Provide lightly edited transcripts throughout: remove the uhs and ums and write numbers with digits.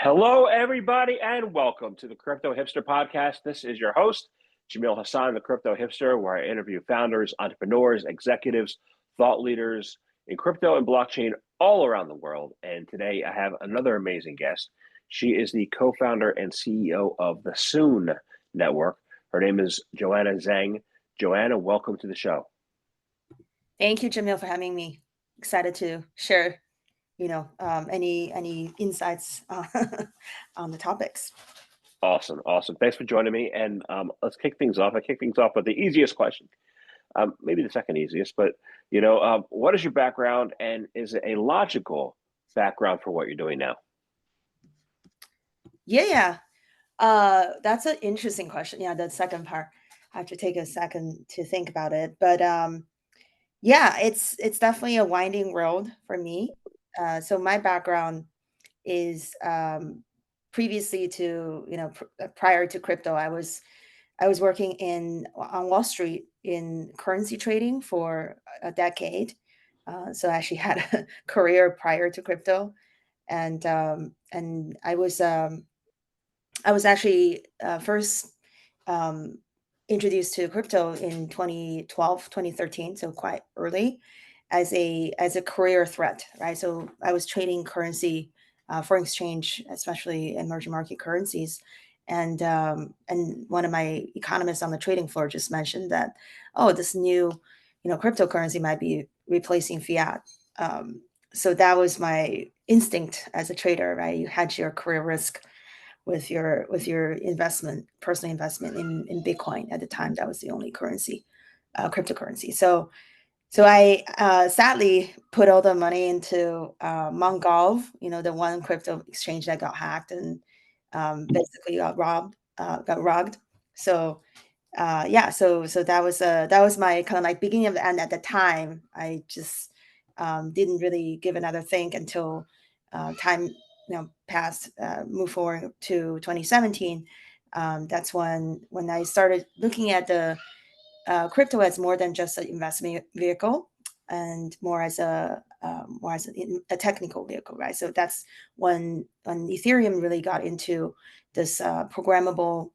Hello, everybody, and welcome to the Crypto Hipster Podcast. This is your host, Jamil Hassan, the Crypto Hipster, where I interview founders, entrepreneurs, executives, thought leaders in crypto and blockchain all around the world. And today I have another amazing guest. She is the co-founder and CEO of the Soon Network. Her name is Joanna Zeng. Joanna, welcome to the show. Thank you, Jamil, for having me. Excited to share, any insights on the topics. Awesome. Thanks for joining me. And let's kick things off. I kick things off with the easiest question. Maybe the second easiest, but what is your background, and is it a logical background for what you're doing now? Yeah. That's an interesting question. Yeah, the second part, I have to take a second to think about it. But yeah, it's definitely a winding road for me. So my background is previously to prior to crypto, I was working in on Wall Street in currency trading for a decade. So I actually had a career prior to crypto, and I was actually first um, introduced to crypto in 2012, 2013, so quite early as a career threat, right? So I was trading currency, foreign exchange, especially emerging market currencies. And one of my economists on the trading floor just mentioned that, oh, this new, cryptocurrency might be replacing fiat. So that was my instinct as a trader, right? You hedge your career risk with your investment, personal investment in Bitcoin. At the time, that was the only currency, cryptocurrency. So I sadly put all the money into Mongol, the one crypto exchange that got hacked and basically got robbed. So yeah, so that was my kind of like beginning of the end. At the time, I just didn't really give another think until time passed, move forward to 2017. That's when I started looking at the crypto as more than just an investment vehicle, and more as a technical vehicle, right? So that's when Ethereum really got into this programmable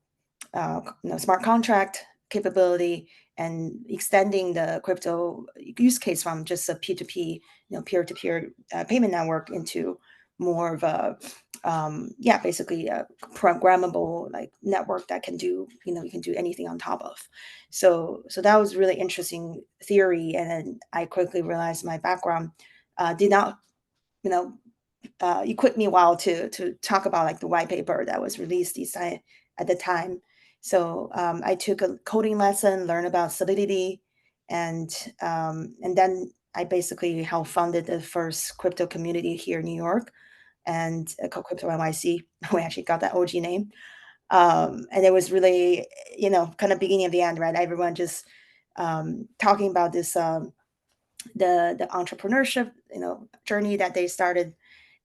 smart contract capability, and extending the crypto use case from just a P2P, peer-to-peer payment network into more of a basically a programmable like network that can do, you can do anything on top of. So that was really interesting theory, and then I quickly realized my background did not, you know equip me well to talk about like the white paper that was released at the time. So I took a coding lesson, learned about Solidity, and then I basically helped founded the first crypto community here in New York, and called Crypto NYC. We actually got that OG name, and it was really, kind of beginning of the end, right? Everyone just talking about this, the entrepreneurship, journey that they started,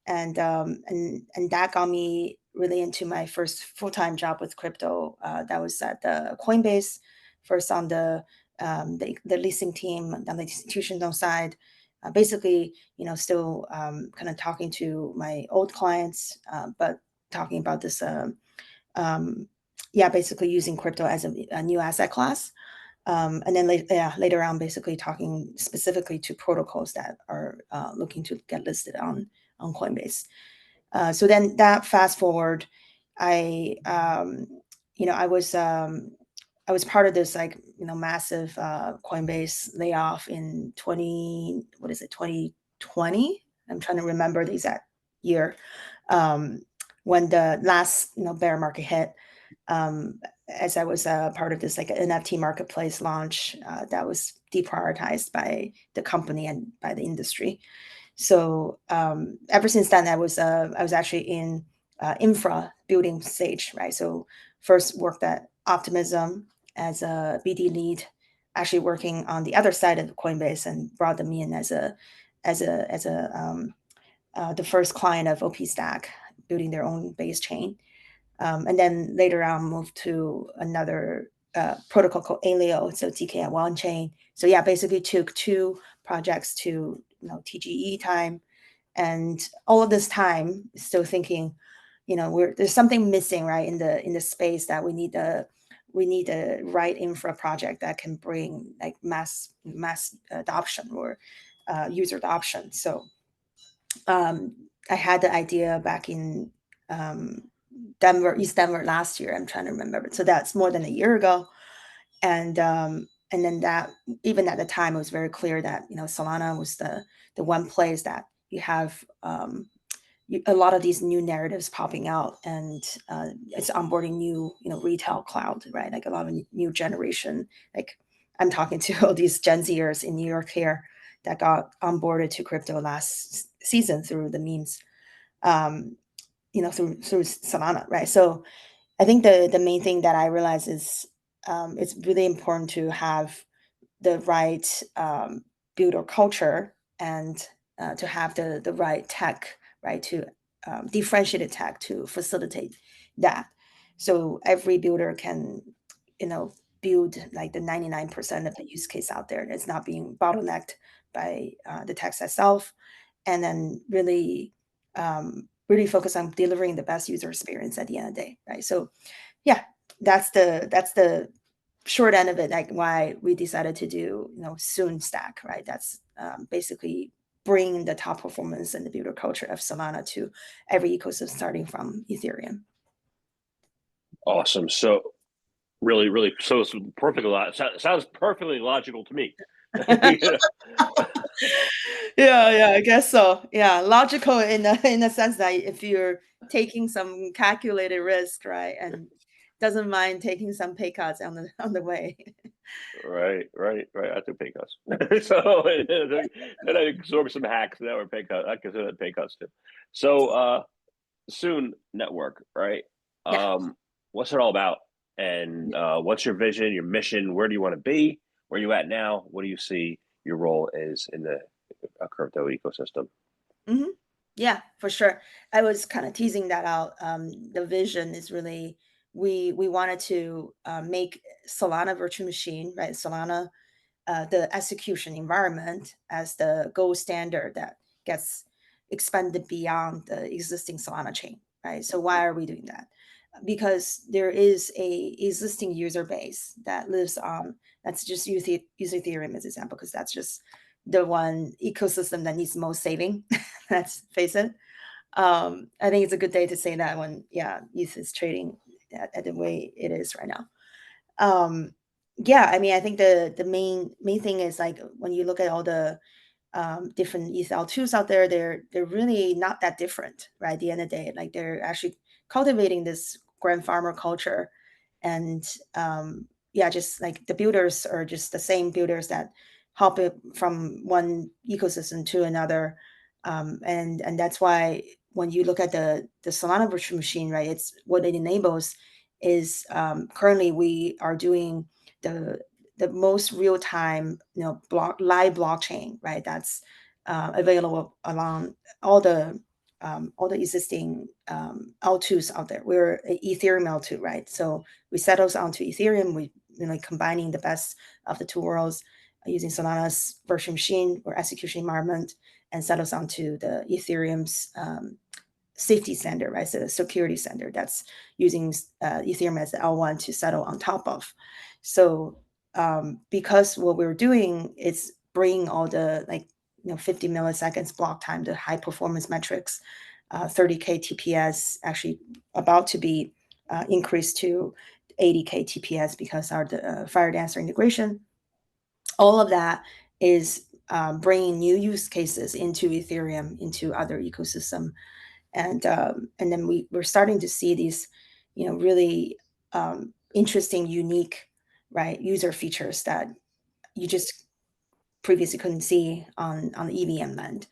and that got me really into my first full-time job with crypto. That was at the Coinbase, first on the leasing team on the institutional side. Basically, still kind of talking to my old clients, but talking about this, basically using crypto as a new asset class. And then later on, basically talking specifically to protocols that are looking to get listed on Coinbase. So then that fast forward, I I was part of this like massive Coinbase layoff in 2020. I'm trying to remember the exact year, um, when the last bear market hit. Um, as I was part of this like NFT marketplace launch that was deprioritized by the company and by the industry. So ever since then, I was actually in infra building stage, right? So first worked at Optimism as a BD lead, actually working on the other side of Coinbase, and brought them in as the first client of OP Stack, building their own base chain. And then later on moved to another protocol called Alio, so TK at one chain. So yeah, basically took two projects to TGE time, and all of this time still thinking, there's something missing, right, in the space, that we need the right infra project that can bring like mass adoption, or user adoption. So I had the idea back in East Denver last year. I'm trying to remember. So that's more than a year ago. And then that, even at the time, it was very clear that Solana was the one place that you have a lot of these new narratives popping out, and it's onboarding new retail cloud, right? Like a lot of new generation. Like I'm talking to all these Gen Zers in New York here that got onboarded to crypto last season through the memes, through Solana, right? So I think the main thing that I realize is it's really important to have the right builder culture, and to have the right tech, right, to differentiated tech to facilitate that. So every builder can, build like the 99% of the use case out there that's not being bottlenecked by the text itself, and then really focus on delivering the best user experience at the end of the day, right? So yeah, that's the short end of it, like why we decided to do soon stack, right? That's basically bring the top performance and the builder culture of Solana to every ecosystem, starting from Ethereum. Awesome. So really, really, so it's perfectly sounds perfectly logical to me. You Yeah, I guess so. Yeah, logical in the sense that if you're taking some calculated risk, right, and doesn't mind taking some pay cuts on the way. Right. I took pay cuts, so then I absorbed some hacks. Now we're pay cuts. I consider that pay cuts too. So, soon network, right? Yeah. What's it all about? And what's your vision, your mission? Where do you want to be? Where are you at now? What do you see your role is in the crypto ecosystem? hmm Yeah, for sure. I was kind of teasing that out. The vision is really, we wanted to make Solana virtual machine, right? Solana, the execution environment, as the gold standard that gets expanded beyond the existing Solana chain, right? So why are we doing that? Because there is a existing user base that lives on, let's just use Ethereum as an example, because that's just the one ecosystem that needs most saving. Let's face it. I think it's a good day to say that when, yeah, ETH is trading at the way it is right now. Um, yeah, I mean, I think the main thing is, like, when you look at all the different ETH2s out there, they're really not that different, right? At the end of the day, like, they're actually cultivating this grand farmer culture, and yeah, just like the builders are just the same builders that hop it from one ecosystem to another, and that's why when you look at the Solana virtual machine, right, it's what it enables is, currently we are doing the most real time, live blockchain, right? That's available along all the existing L2s out there. We're a Ethereum L2, right? So we settles onto Ethereum. We combining the best of the two worlds, using Solana's virtual machine or execution environment, and settles onto the Ethereum's safety standard, right? So the security standard that's using Ethereum as the L1 to settle on top of. So because what we're doing is bringing all the 50 milliseconds block time, the high performance metrics, 30K TPS, actually about to be increased to 80K TPS because our Fire Dancer integration. All of that is bringing new use cases into Ethereum, into other ecosystem, and then we're starting to see these, really interesting, unique, right, user features that you just previously couldn't see on the EVM land.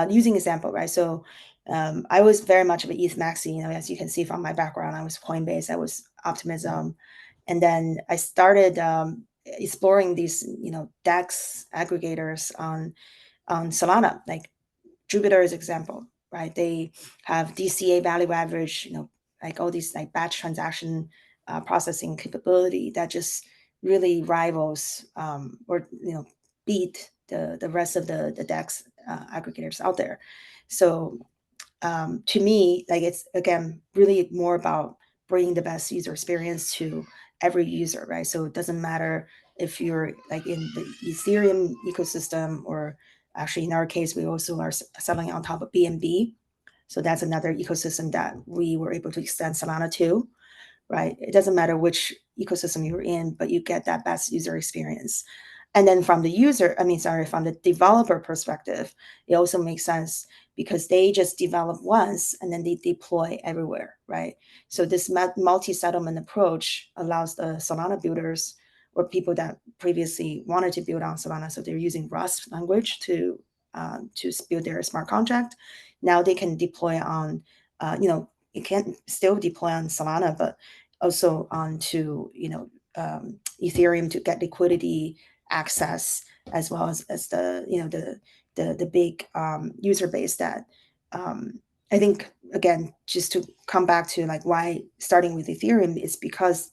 Using example, right? So I was very much of an ETH maxi. As you can see from my background, I was Coinbase, I was Optimism, and then I started exploring these, DEX aggregators on Solana, like Jupiter is example, right? They have DCA value average, like all these like batch transaction processing capability that just really rivals, or beat the rest of the DEX aggregators out there. So to me, like it's again really more about bringing the best user experience to every user, right? So it doesn't matter if you're like in the Ethereum ecosystem, or actually in our case, we also are selling on top of BNB. So that's another ecosystem that we were able to extend Solana to, right? It doesn't matter which ecosystem you're in, but you get that best user experience. And then from the from the developer perspective, it also makes sense because they just develop once and then they deploy everywhere, right? So this multi-settlement approach allows the Solana builders or people that previously wanted to build on Solana, so they're using Rust language to build their smart contract. Now they can deploy on, you can still deploy on Solana, but also onto Ethereum to get liquidity access, as well as the big user base that I think, again, just to come back to like why starting with Ethereum is because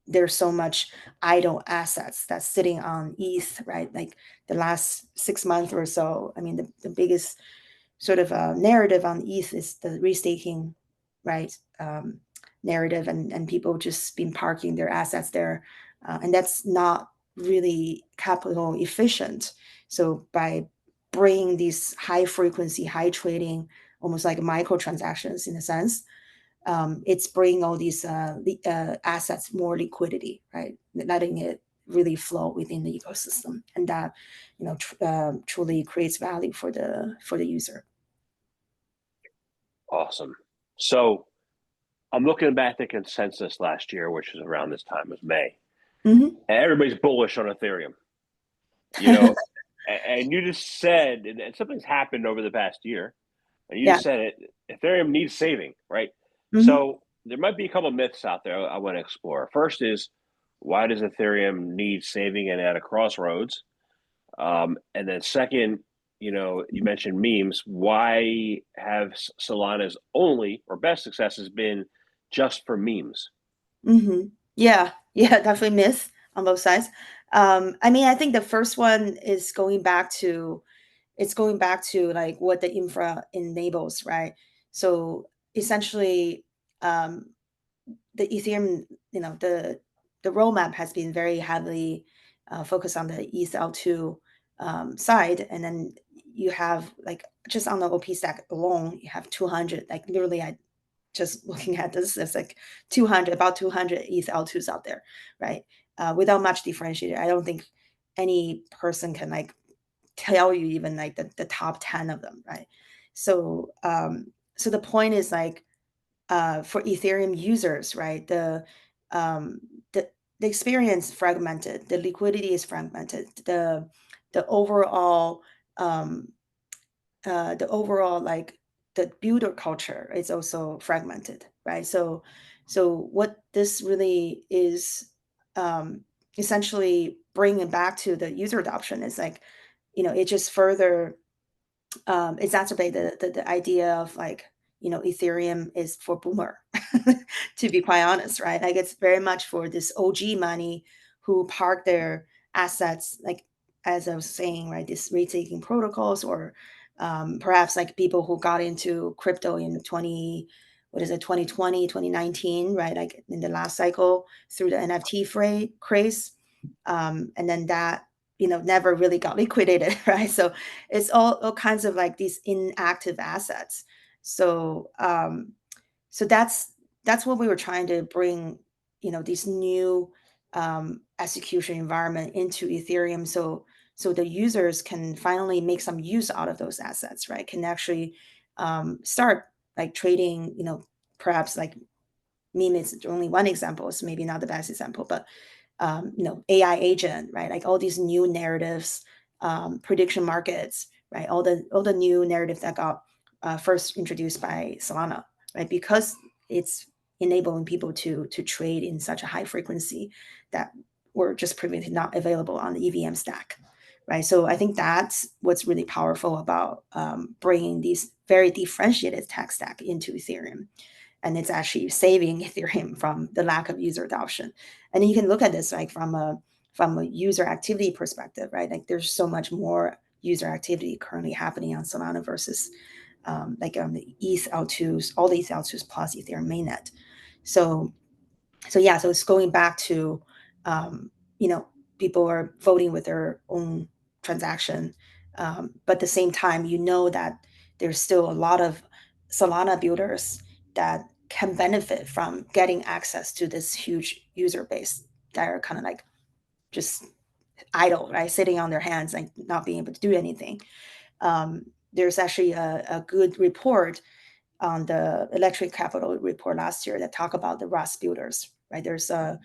there's so much idle assets that's sitting on ETH, right? Like the last 6 months or so, I mean, the biggest sort of narrative on ETH is the restaking, right? Narrative, and people just been parking their assets there, and that's not really capital efficient. So by bringing these high frequency, high trading, almost like micro transactions in a sense, it's bringing all these assets more liquidity, right? Letting it really flow within the ecosystem, and that truly creates value for the user. Awesome. So I'm looking back at consensus last year, which was around this time of May. Mm-hmm. And everybody's bullish on Ethereum. You know, and you just said, and something's happened over the past year, and you Yeah. just said it, Ethereum needs saving, right? Mm-hmm. So there might be a couple of myths out there I want to explore. First is, why does Ethereum need saving and at a crossroads? And then second, you mentioned memes. Why have Solana's only or best successes been just for memes? Mm-hmm. Yeah, yeah, definitely myth on both sides. I mean, I think the first one is going back to like what the infra enables, right? So essentially, um, the Ethereum, the roadmap has been very heavily focused on the ETH2 side, and then you have like just on the OP stack alone, you have 200, like literally, I just looking at this, it's like 200, about 200 ETH2s out there, right? Without much differentiator, I don't think any person can like tell you even like the top 10 of them, right? So the point is like, for Ethereum users, right? Um, the the experience fragmented, the liquidity is fragmented, the overall um, the overall like the builder culture is also fragmented, right? So what this really is, um, essentially bringing back to the user adoption is like, it just further exacerbate the idea of like, Ethereum is for boomer, to be quite honest, right? Like it's very much for this OG money who park their assets, like as I was saying, right, this rate taking protocols, or perhaps like people who got into crypto in 2020, 2019, right? Like in the last cycle through the NFT craze. And then that, never really got liquidated, right? So it's all kinds of like these inactive assets. So so that's what we were trying to bring, these new execution environment into Ethereum, so the users can finally make some use out of those assets, right? Can actually start like trading, perhaps like meme is only one example, it's maybe not the best example, but AI agent, right? Like all these new narratives, prediction markets, right? All the new narratives that got first introduced by Solana, right? Because it's enabling people to trade in such a high frequency that were just previously not available on the EVM stack, right? So I think that's what's really powerful about bringing these very differentiated tech stack into Ethereum, and it's actually saving Ethereum from the lack of user adoption. And then you can look at this like from a user activity perspective, right? Like there's so much more user activity currently happening on Solana versus like on the ETH L2s, all the ETH L2s plus Ethereum mainnet. So yeah, so it's going back to, you know, people are voting with their own transaction. But at the same time, you know that there's still a lot of Solana builders that can benefit from getting access to this huge user base that are kind of like just idle, right? Sitting on their hands and not being able to do anything. There's actually a good report on the Electric Capital report last year that talk about the Rust builders, right? There's the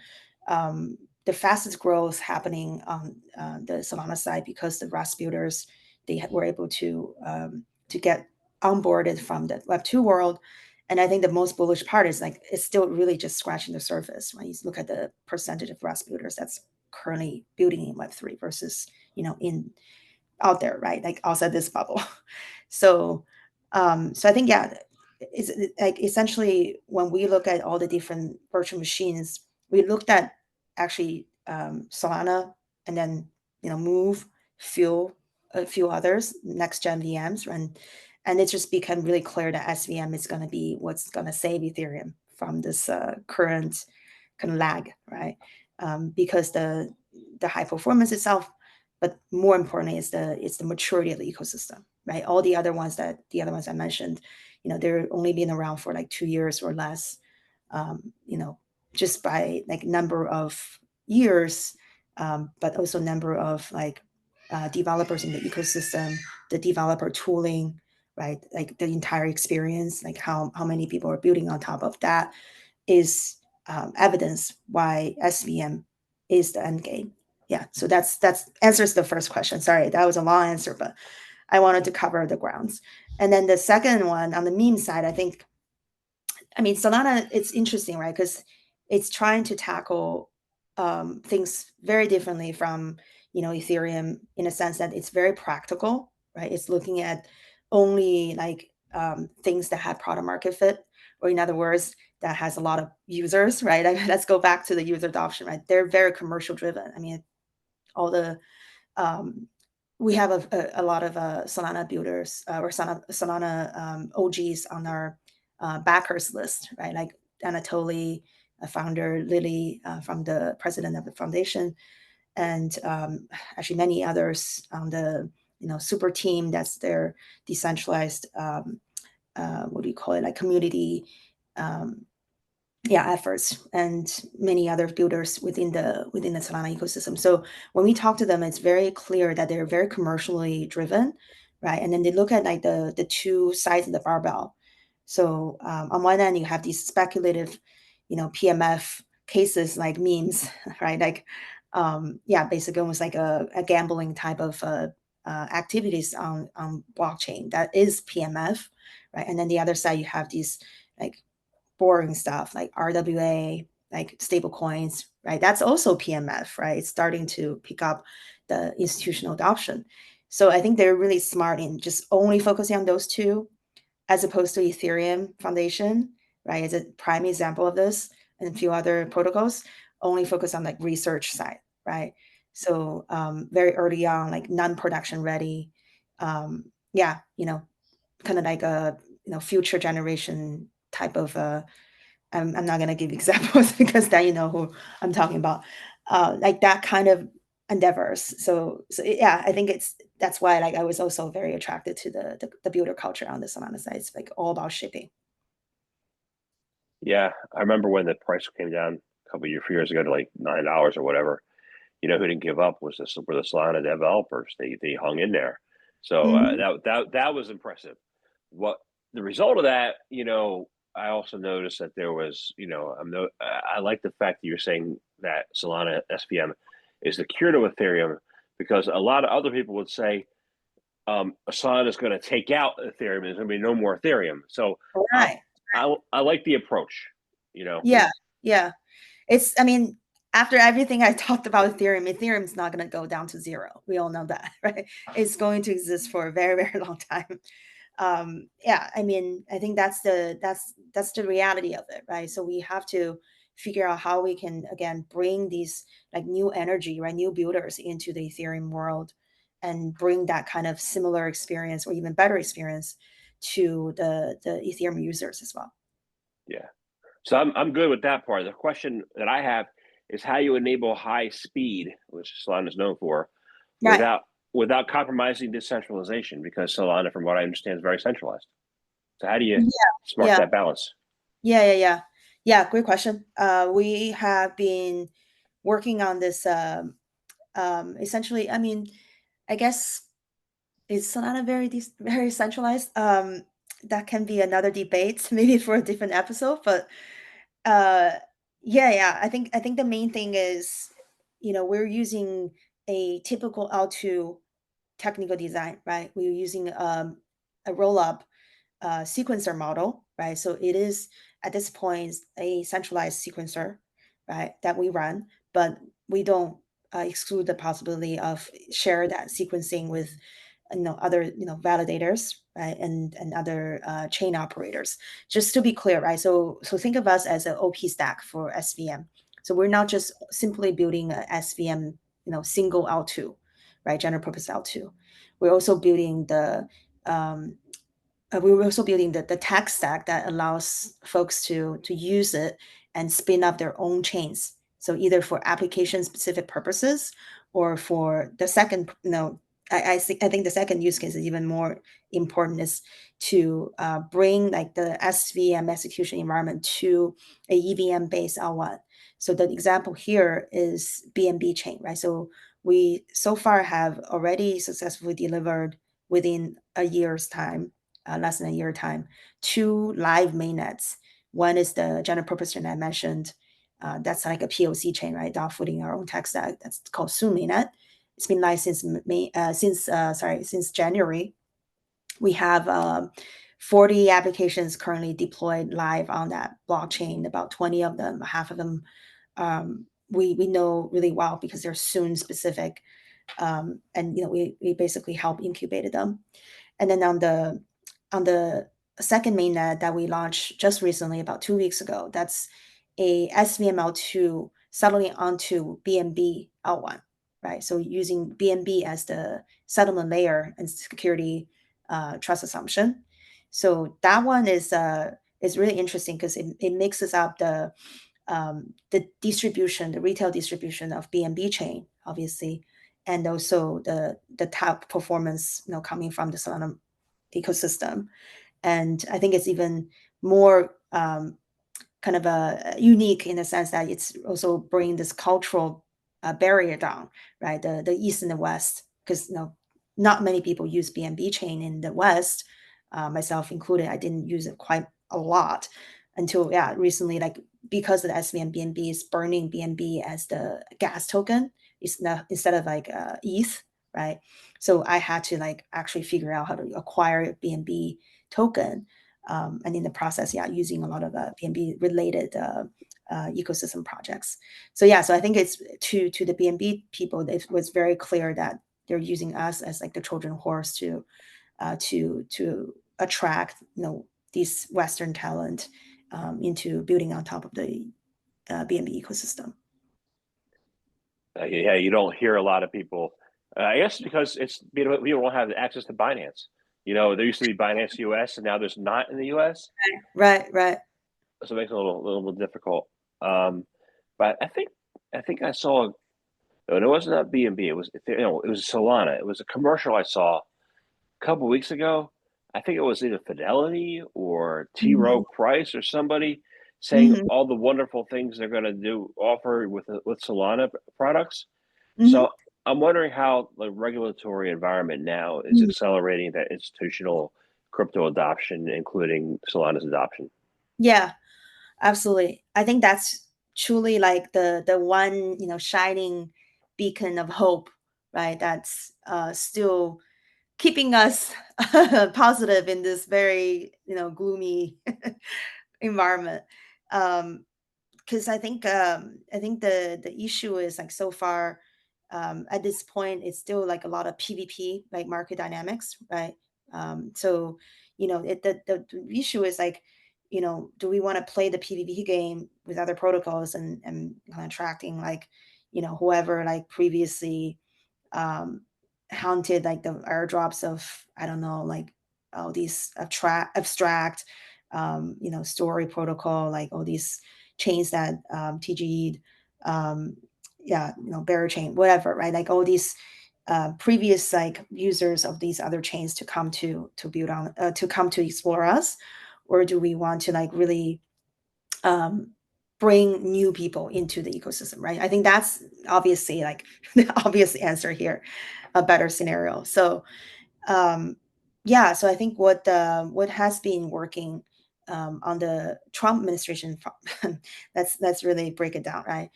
fastest growth happening on the Solana side because the Rust builders, they were able to get onboarded from the Web2 world. And I think the most bullish part is like it's still really just scratching the surface when you look at the percentage of Rust builders that's currently building in Web3 versus, you know, in out there, right? Like outside this bubble. So so I think, yeah, it's like essentially when we look at all the different virtual machines, we looked at actually Solana, and then, you know, Move, Fuel, a few others, next gen VMs, and it just become really clear that SVM is going to be what's going to save Ethereum from this current kind of lag, right? Because the high performance itself, but more importantly is the maturity of the ecosystem, right? All the other ones I mentioned, you know, they're only been around for like 2 years or less, you know, just by like number of years, but also number of like developers in the ecosystem, the developer tooling, right? Like the entire experience, like how many people are building on top of that is evidence why SVM is the end game. Yeah, so that's answers the first question. Sorry, that was a long answer, but I wanted to cover the grounds. And then the second one on the meme side, I mean, Solana, it's interesting, right? Because it's trying to tackle things very differently from, you know, Ethereum, in a sense that it's very practical, right? It's looking at only like things that have product market fit, or in other words, that has a lot of users, right? Like, let's go back to the user adoption, right? They're very commercial driven. I mean, all the um, we have a lot of Solana builders or Solana OGs on our backers list, right? Like Anatoly, founder, Lily, from the president of the foundation, and actually many others on the, you know, super team. That's their decentralized what do you call it, like community um, yeah, efforts, and many other builders within the Solana ecosystem. So when we talk to them, it's very clear that they're very commercially driven, right? And then they look at like the two sides of the barbell. So on one end, you have these speculative, you know, PMF cases like memes, right? Like yeah, basically almost like a gambling type of activities on blockchain that is PMF, right? And then the other side, you have these like boring stuff like RWA, like stable coins, right? That's also PMF, right? It's starting to pick up the institutional adoption. So I think they're really smart in just only focusing on those two, as opposed to Ethereum Foundation, right? As a prime example of this, and a few other protocols only focus on like research side, right? So very early on, like non-production ready. Yeah, you know, kind of like a, you know, future generation type of I'm not gonna give examples because then you know who I'm talking about. Like that kind of endeavors. So yeah, I think that's why like I was also very attracted to the builder culture on the Solana side. It's like all about shipping. Yeah, I remember when the price came down a couple of few years ago to like $9 or whatever. You know who didn't give up were the Solana developers. They hung in there. So Mhm. that was impressive. What the result of that, you know, I also noticed that there was, you know, I like the fact that you're saying that Solana SVM is the cure to Ethereum, because a lot of other people would say Solana is going to take out Ethereum. There's going to be no more Ethereum. So um, Right. I like the approach. You know. Yeah. Yeah. I mean, after everything I talked about Ethereum's not going to go down to zero. We all know that, right? It's going to exist for a very, very long time. Yeah, I mean, I think that's the reality of it, right? So we have to figure out how we can again bring these like new energy, right, new builders into the Ethereum world, and bring that kind of similar experience or even better experience to the Ethereum users as well. Yeah. So I'm good with that part. The question that I have is how you enable high speed, which Solana is known for, Right. without compromising decentralization, because Solana, from what I understand, is very centralized. So how do you Yeah. spark Yeah. that balance? Yeah. Great question. We have been working on this. Essentially, I mean, I guess is Solana very centralized? That can be another debate, maybe for a different episode. But uh, yeah. I think the main thing is, we're using a typical L2 technical design, right? We're using a roll up sequencer model, right? So it is at this point a centralized sequencer, right, that we run, but we don't exclude the possibility of share that sequencing with other validators, right, and other chain operators. Just to be clear, right? So think of us as an OP stack for SVM. So we're not just simply building a SVM, single L2, right, general purpose L2. We're also building the tech stack that allows folks to use it and spin up their own chains. So either for application specific purposes or for the second, I think the second use case is even more important is to bring like the SVM execution environment to a EVM based L1. So the example here is BNB chain, right? So we so far have already successfully delivered within a year's time, less than a year time, two live mainnets. One is the general purpose chain I mentioned. That's like a POC chain, right? Dogfooding our own tech stack. That's called Soon mainnet. It's been live since January. We have 40 applications currently deployed live on that blockchain. About 20 of them, half of them, we know really well because they're Soon specific, and we basically help incubated them. And then on the second mainnet that we launched just recently, about 2 weeks ago, that's a SVML2 settling onto BNB L1, right? So using BNB as the settlement layer and security trust assumption. So that one is really interesting because it mixes up the distribution, the retail distribution of BNB chain, obviously, and also the top performance, coming from the Solana ecosystem. And I think it's even more kind of unique in the sense that it's also bringing this cultural barrier down, right? The East and the West, because not many people use BNB chain in the West, myself included. I didn't use it quite a lot until recently, like because of the SVM BNB is burning BNB as the gas token, instead of like ETH, right? So I had to like actually figure out how to acquire BNB token, and in the process, using a lot of BNB related ecosystem projects. So I think it's to the BNB people, it was very clear that they're using us as like the Trojan horse to attract these Western talent into building on top of the BNB ecosystem. Yeah, you don't hear a lot of people. I guess because we don't have access to Binance. There used to be Binance US, and now there's not in the US, Right. so it makes it a little difficult. But I think I saw. No, it wasn't that BNB. It was Solana. It was a commercial I saw a couple weeks ago. I think it was either Fidelity or T. Hmm. Rowe Price or somebody saying Hmm. all the wonderful things they're going to offer with Solana products. So Hmm. I'm wondering how the regulatory environment now is Hmm. accelerating that institutional crypto adoption, including Solana's adoption. Yeah, absolutely. I think that's truly like the one shining beacon of hope, right? That's still keeping us positive in this very gloomy environment. Because I think the issue is like so far, at this point it's still like a lot of PvP, like market dynamics, right? So the issue is like, do we want to play the PvP game with other protocols and kind of attracting like whoever like previously um haunted like the airdrops of, I don't know, like all these abstract, story protocol, like all these chains that TGE'd, yeah, bearer chain, whatever, right? Like all these previous like users of these other chains to come to build on, to come to explore us, or do we want to like really bring new people into the ecosystem, right? I think that's obviously like the obvious answer here, a better scenario. So yeah, so I think what has been working on the Trump administration, let's really break it down, right?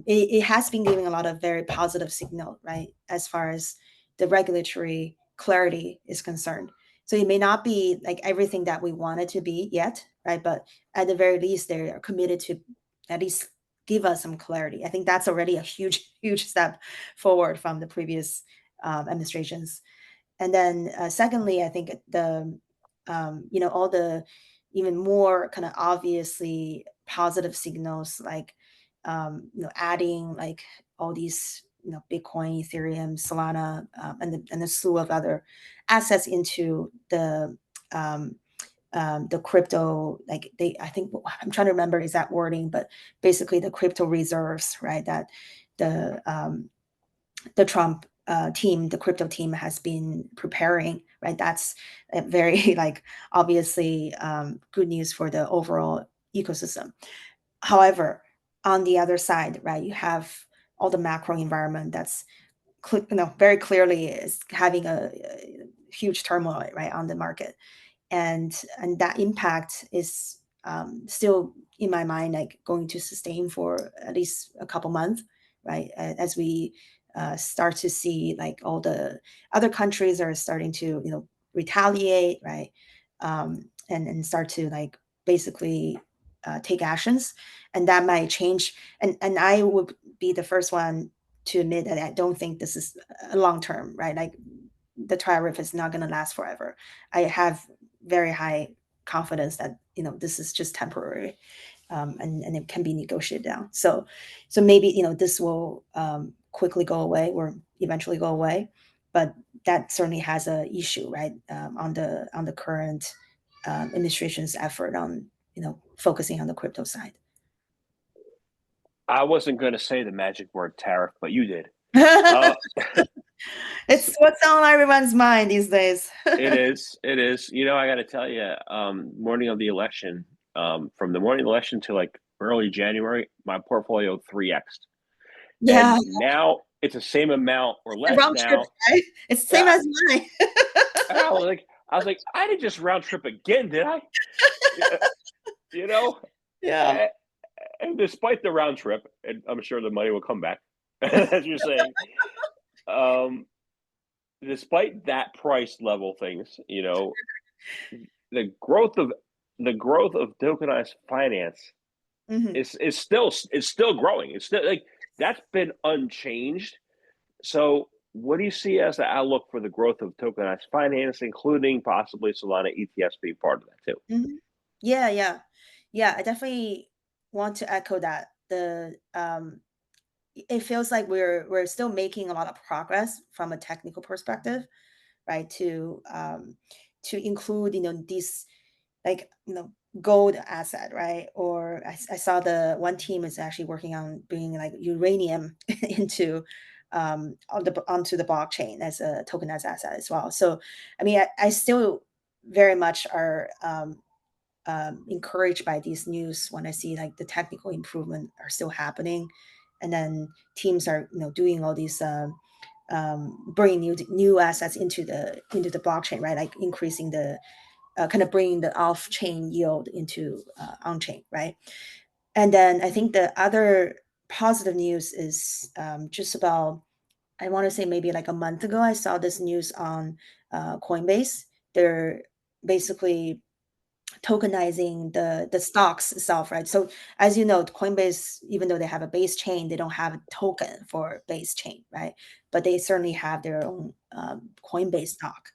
It has been giving a lot of very positive signal, right, as far as the regulatory clarity is concerned. So it may not be like everything that we want it to be yet, right? But at the very least, they are committed to at least give us some clarity. I think that's already a huge, huge step forward from the previous administrations. And then secondly, I think all the even more kind of obviously positive signals, like adding like all these Bitcoin, Ethereum, Solana, and the slew of other assets into the crypto, like I think I'm trying to remember exact wording, but basically the crypto reserves, right? That the Trump team, the crypto team, has been preparing, right? That's a very like obviously good news for the overall ecosystem. However, on the other side, right, you have all the macro environment that's very clearly is having a huge turmoil, right, on the market, and that impact is still in my mind like going to sustain for at least a couple months, right, as we start to see like all the other countries are starting to retaliate, right, and start to like basically take actions, and that might change. And I would be the first one to admit that I don't think this is a long term, right? Like the tariff is not going to last forever. I have very high confidence that this is just temporary, and it can be negotiated down. So maybe this will quickly go away or eventually go away, but that certainly has a issue, right, on the current administration's effort on focusing on the crypto side. I wasn't going to say the magic word tariff, but you did. Uh, It's what's on everyone's mind these days. it is. It is. I got to tell you, morning of the election, from the morning of the election to like early January, my portfolio 3x'd. Yeah, And now it's the same amount or less round trip, now. right? It's the same Yeah. as mine. And I was like, I didn't just round trip again, did I? Yeah, You know, Yeah. and, and despite the round trip, and I'm sure the money will come back, as you're saying. Um, Despite that price level things, the growth of tokenized finance Mhm. is still growing. It's still like that's been unchanged. So, what do you see as the outlook for the growth of tokenized finance, including possibly Solana ETFs being part of that too? Mhm. Yeah, yeah. Yeah, I definitely want to echo that. It feels like we're still making a lot of progress from a technical perspective, right? To include, these like, gold asset, right? Or I saw the one team is actually working on bringing like uranium into onto the blockchain as a tokenized asset as well. So, I mean, I still very much are encouraged by these news when I see like the technical improvement are still happening, and then teams are doing all these bringing new assets into the blockchain, right? Like increasing the kind of bringing the off chain yield into on chain, right? And then I think the other positive news is just about, I want to say maybe like a month ago, I saw this news on Coinbase. They're basically tokenizing the stocks itself, right? So as you know, Coinbase, even though they have a base chain, they don't have a token for base chain, right? But they certainly have their own Coinbase stock.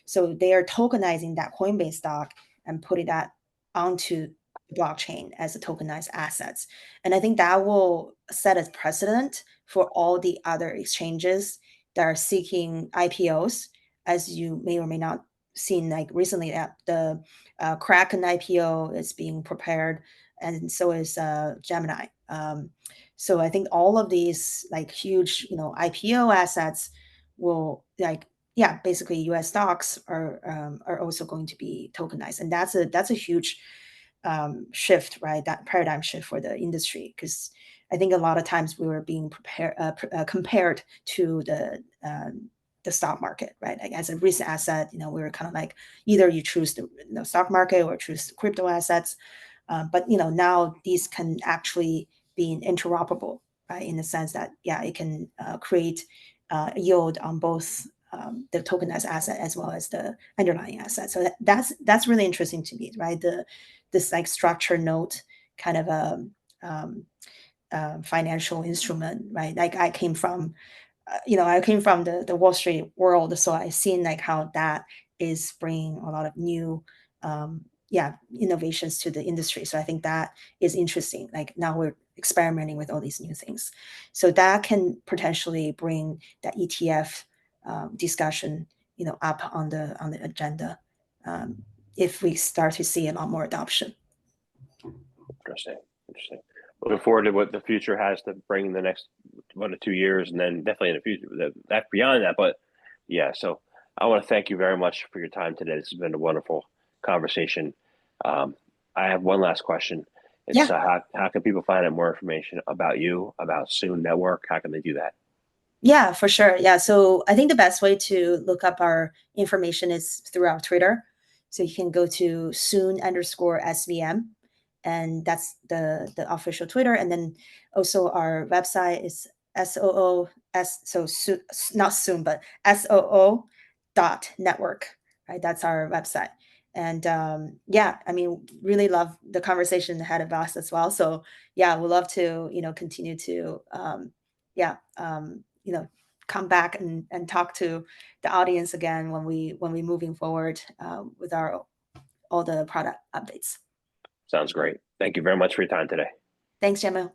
So they are tokenizing that Coinbase stock and putting that onto the blockchain as a tokenized assets. And I think that will set a precedent for all the other exchanges that are seeking IPOs. As you may or may not seen like recently that the Kraken IPO is being prepared, and so is Gemini. So I think all of these like huge, IPO assets will like, yeah, basically U.S. stocks are also going to be tokenized, and that's a huge shift, right? That paradigm shift for the industry, because I think a lot of times we were being compared to the stock market, right? Like as a risk asset, we were kind of like either you choose the stock market or choose crypto assets, but now these can actually be interoperable, right? In the sense that yeah, it can create yield on both the tokenized asset as well as the underlying asset. So that's really interesting to me, right? This like structured note kind of a financial instrument, right? Like I came from the Wall Street world, so I've seen like how that is bringing a lot of new innovations to the industry. So I think that is interesting. Like now we're experimenting with all these new things, so that can potentially bring that ETF discussion, up on the agenda, if we start to see a lot more adoption. Interesting. Interesting. Looking forward to what the future has to bring in the next 1 to 2 years, and then definitely in the future that beyond that. But yeah, so I want to thank you very much for your time today. This has been a wonderful conversation. I have one last question. It's Yeah. How can people find out more information about you, about Soon Network? How can they do that? Yeah, for sure. Yeah. So I think the best way to look up our information is through our Twitter. So you can go to soon_SVM, and that's the official Twitter. And then also our website is SOOS, so soon, not soon, but SOO.network, right? That's our website. And yeah, I mean, really love the conversation ahead of us as well. So yeah, we'd love to, continue to, yeah, come back and talk to the audience again when we moving forward with our all the product updates. Sounds great. Thank you very much for your time today. Thanks, Gemma.